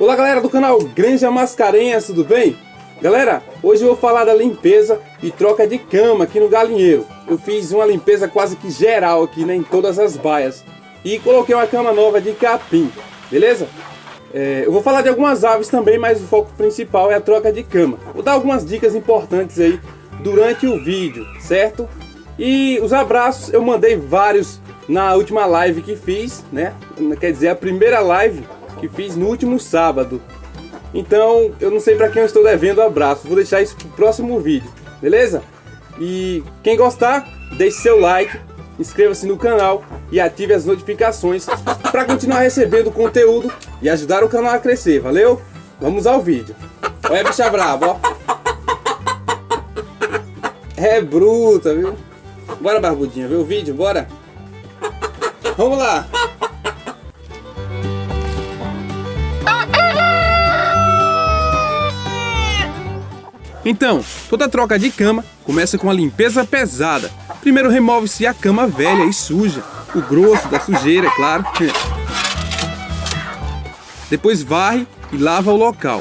Olá galera do canal Granja Mascarenhas, tudo bem? Galera, hoje eu vou falar da limpeza e troca de cama aqui no galinheiro. Eu fiz uma limpeza quase que geral aqui, né, em todas as baias. E coloquei uma cama nova de capim, beleza? Eu vou falar de algumas aves também, mas o foco principal é a troca de cama. Vou dar algumas dicas importantes aí durante o vídeo, certo? E os abraços eu mandei vários na última live que fiz, né? Quer dizer, a primeira live que fiz no último sábado. Então eu não sei para quem eu estou devendo abraço. Vou deixar isso pro próximo vídeo, beleza? E quem gostar, deixe seu like, inscreva-se no canal e ative as notificações para continuar recebendo conteúdo e ajudar o canal a crescer, valeu? Vamos ao vídeo. Olha a bicha brava, ó. É bruta, viu? Bora, barbudinha, ver o vídeo, bora? Vamos lá! Então, toda troca de cama começa com a limpeza pesada. Primeiro remove-se a cama velha e suja, o grosso da sujeira, é claro. Depois varre e lava o local.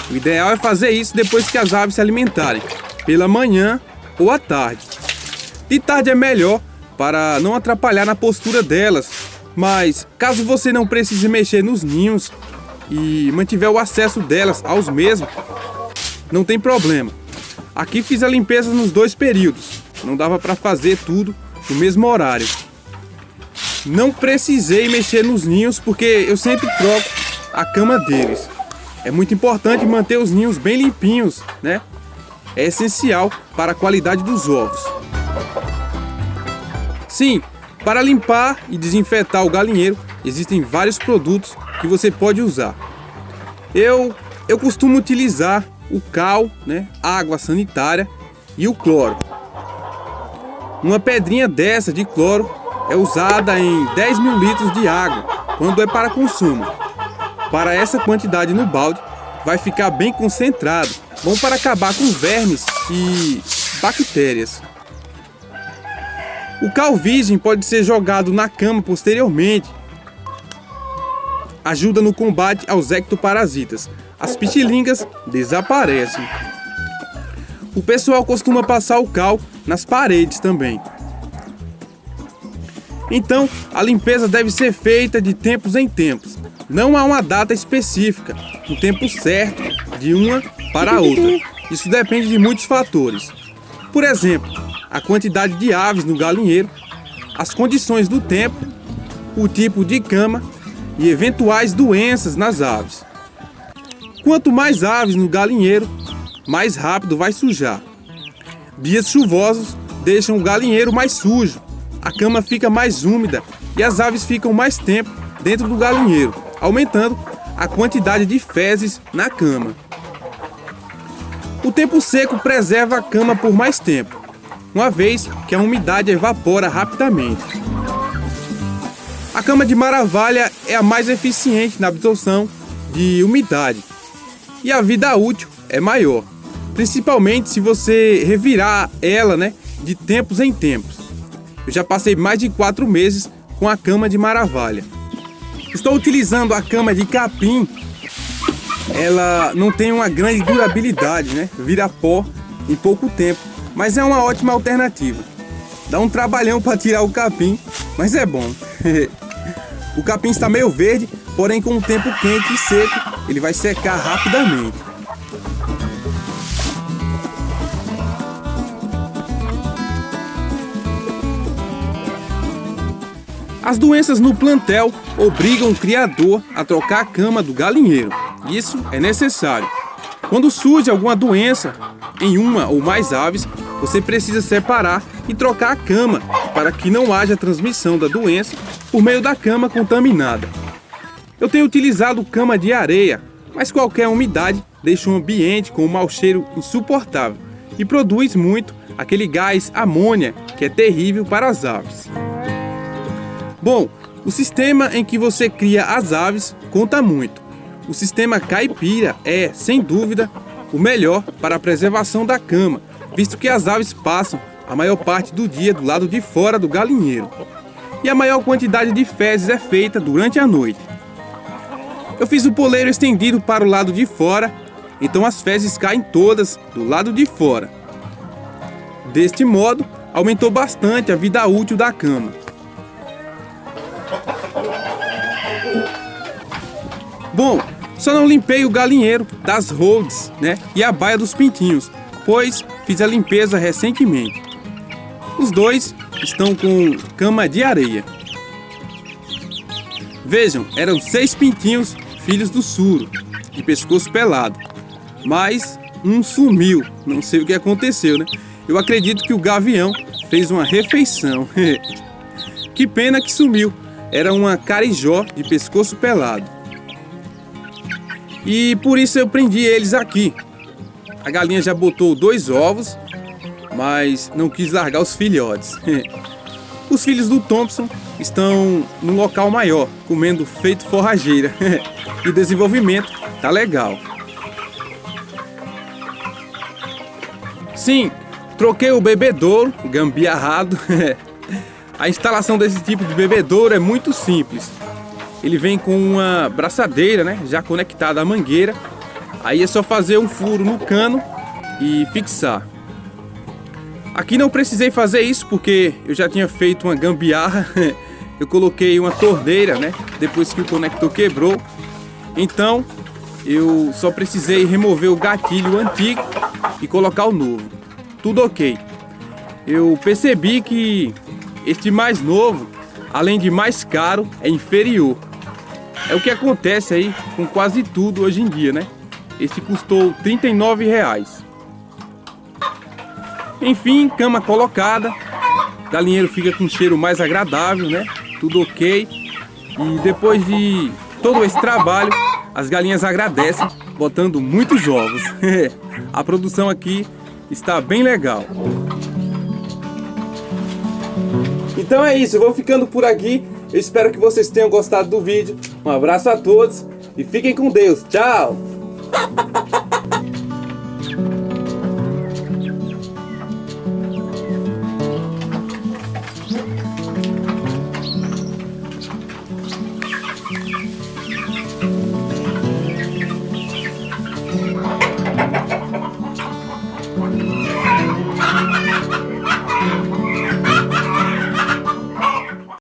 O ideal é fazer isso depois que as aves se alimentarem, pela manhã ou à tarde. De tarde é melhor para não atrapalhar na postura delas, mas caso você não precise mexer nos ninhos e mantiver o acesso delas aos mesmos, não tem problema. Aqui fiz a limpeza nos dois períodos. Não dava para fazer tudo no mesmo horário. Não precisei mexer nos ninhos porque eu sempre troco a cama deles. É muito importante manter os ninhos bem limpinhos, né? É essencial para a qualidade dos ovos. Sim, para limpar e desinfetar o galinheiro, existem vários produtos que você pode usar. Eu costumo utilizar o cal, né, água sanitária e o cloro. Uma pedrinha dessa de cloro é usada em 10 mil litros de água quando é para consumo. Para essa quantidade no balde vai ficar bem concentrado, bom para acabar com vermes e bactérias. O cal virgem pode ser jogado na cama posteriormente. Ajuda no combate aos ectoparasitas. As pitilingas desaparecem. O pessoal costuma passar o cal nas paredes também. Então, a limpeza deve ser feita de tempos em tempos. Não há uma data específica, um tempo certo de uma para a outra. Isso depende de muitos fatores. Por exemplo, a quantidade de aves no galinheiro, as condições do tempo, o tipo de cama e eventuais doenças nas aves. Quanto mais aves no galinheiro, mais rápido vai sujar. Dias chuvosos deixam o galinheiro mais sujo, a cama fica mais úmida e as aves ficam mais tempo dentro do galinheiro, aumentando a quantidade de fezes na cama. O tempo seco preserva a cama por mais tempo, uma vez que a umidade evapora rapidamente. A cama de maravalha é a mais eficiente na absorção de umidade e a vida útil é maior, principalmente se você revirar ela, né, de tempos em tempos. Eu já passei mais de 4 meses com a cama de maravalha. Estou utilizando a cama de capim. Ela não tem uma grande durabilidade, né? Vira pó em pouco tempo, mas é uma ótima alternativa. Dá um trabalhão para tirar o capim, mas é bom. O capim está meio verde, porém com o tempo quente e seco, ele vai secar rapidamente. As doenças no plantel obrigam o criador a trocar a cama do galinheiro. Isso é necessário. Quando surge alguma doença em uma ou mais aves, você precisa separar e trocar a cama para que não haja transmissão da doença por meio da cama contaminada. Eu tenho utilizado cama de areia, mas qualquer umidade deixa um ambiente com um mau cheiro insuportável e produz muito aquele gás amônia que é terrível para as aves. Bom, o sistema em que você cria as aves conta muito. O sistema caipira é, sem dúvida, o melhor para a preservação da cama, visto que as aves passam a maior parte do dia do lado de fora do galinheiro. E a maior quantidade de fezes é feita durante a noite. Eu fiz o poleiro estendido para o lado de fora, então as fezes caem todas do lado de fora. Deste modo, aumentou bastante a vida útil da cama. Bom, só não limpei o galinheiro das holds, né, e a baia dos pintinhos, pois fiz a limpeza recentemente. Os dois estão com cama de areia. Vejam, eram 6 pintinhos, filhos do suro, de pescoço pelado. Mas um sumiu, não sei o que aconteceu, né? Eu acredito que o gavião fez uma refeição. Que pena que sumiu, era uma carijó de pescoço pelado. E por isso eu prendi eles aqui. A galinha já botou 2 ovos, mas não quis largar os filhotes. Os filhos do Thompson estão num local maior, comendo feito forrageira. E o desenvolvimento tá legal. Sim, troquei o bebedouro, gambiarrado. A instalação desse tipo de bebedouro é muito simples. Ele vem com uma braçadeira, né, já conectada à mangueira. Aí é só fazer um furo no cano e fixar. Aqui não precisei fazer isso porque eu já tinha feito uma gambiarra. Eu coloquei uma torneira, né, depois que o conector quebrou. Então eu só precisei remover o gatilho antigo e colocar o novo. Tudo ok. Eu percebi que este mais novo, além de mais caro, é inferior. É o que acontece aí com quase tudo hoje em dia, né? Esse custou R$ 39. Enfim, cama colocada, galinheiro fica com um cheiro mais agradável, né? Tudo ok. E depois de todo esse trabalho, as galinhas agradecem, botando muitos ovos. A produção aqui está bem legal. Então é isso, eu vou ficando por aqui. Eu espero que vocês tenham gostado do vídeo. Um abraço a todos e fiquem com Deus. Tchau!